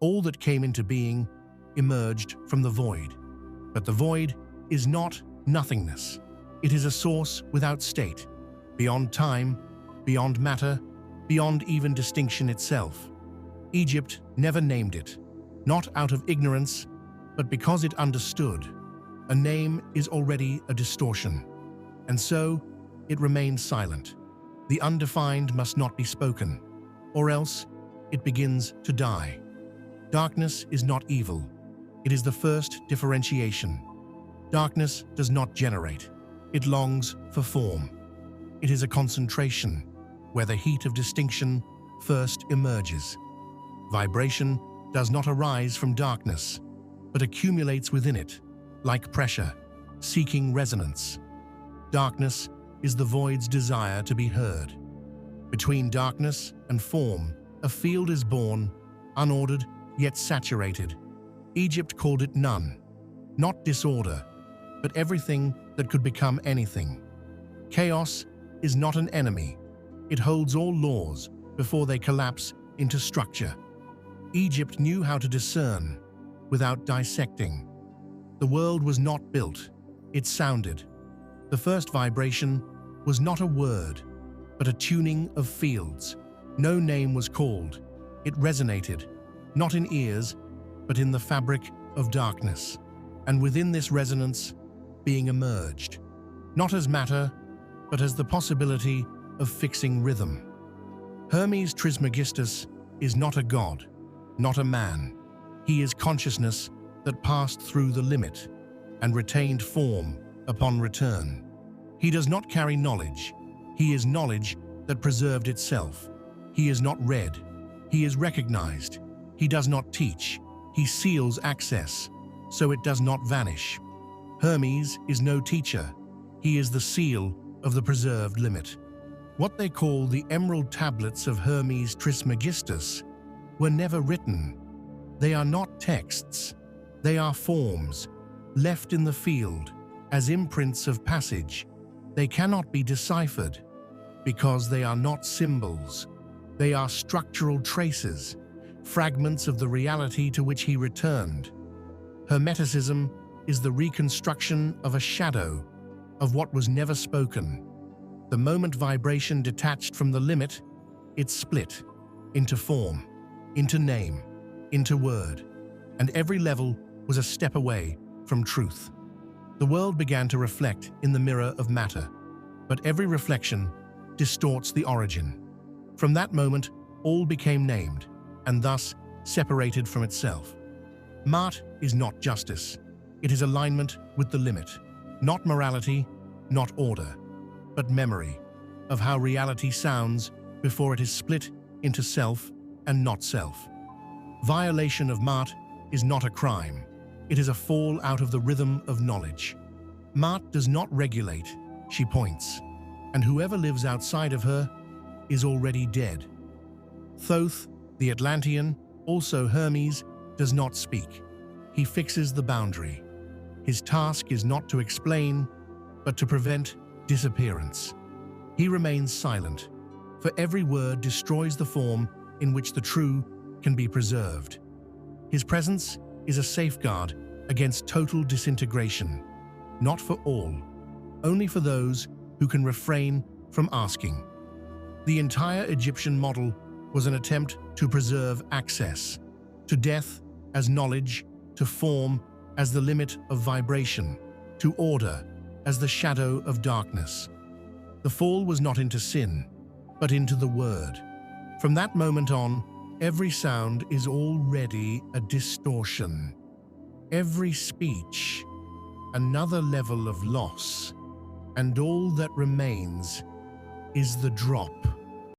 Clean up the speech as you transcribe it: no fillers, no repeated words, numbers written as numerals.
All that came into being emerged from the void. But the void is not nothingness. It is a source without state, beyond time, beyond matter, beyond even distinction itself. Egypt never named it, not out of ignorance, but because it understood. A name is already a distortion, and so it remains silent. The undefined must not be spoken, or else it begins to die. Darkness is not evil. It is the first differentiation. Darkness does not generate. It longs for form. It is a concentration, where the heat of distinction first emerges. Vibration does not arise from darkness, but accumulates within it, like pressure, seeking resonance. Darkness is the void's desire to be heard. Between darkness and form, a field is born, unordered yet saturated. Egypt called it none, not disorder, but everything that could become anything. Chaos is not an enemy. It holds all laws before they collapse into structure. Egypt knew how to discern without dissecting. The world was not built, it sounded. The first vibration was not a word, but a tuning of fields. No name was called. It resonated, not in ears, but in the fabric of darkness. And within this resonance, being emerged, not as matter, but as the possibility of fixing rhythm. Hermes Trismegistus is not a god, not a man. He is consciousness that passed through the limit and retained form upon return. He does not carry knowledge. He is knowledge that preserved itself. He is not read. He is recognized. He does not teach. He seals access, so it does not vanish. Hermes is no teacher. He is the seal of the preserved limit. What they call the emerald tablets of Hermes Trismegistus were never written. They are not texts. They are forms, left in the field as imprints of passage. They cannot be deciphered because they are not symbols. They are structural traces, fragments of the reality to which he returned. Hermeticism is the reconstruction of a shadow, of what was never spoken. The moment vibration detached from the limit, it split into form, into name, into word, and every level was a step away from truth. The world began to reflect in the mirror of matter, but every reflection distorts the origin. From that moment, all became named, and thus separated from itself. Ma'at is not justice. It is alignment with the limit, not morality, not order, but memory of how reality sounds before it is split into self and not self. Violation of Ma'at is not a crime. It is a fall out of the rhythm of knowledge. Ma'at does not regulate, she points, and whoever lives outside of her is already dead. Thoth, the Atlantean, also Hermes, does not speak. He fixes the boundary. His task is not to explain, but to prevent disappearance. He remains silent, for every word destroys the form in which the true can be preserved. His presence is a safeguard against total disintegration, not for all, only for those who can refrain from asking. The entire Egyptian model was an attempt to preserve access to death as knowledge, to form as the limit of vibration, to order as the shadow of darkness. The fall was not into sin, but into the word. From that moment on, every sound is already a distortion. Every speech, another level of loss, and all that remains is the drop.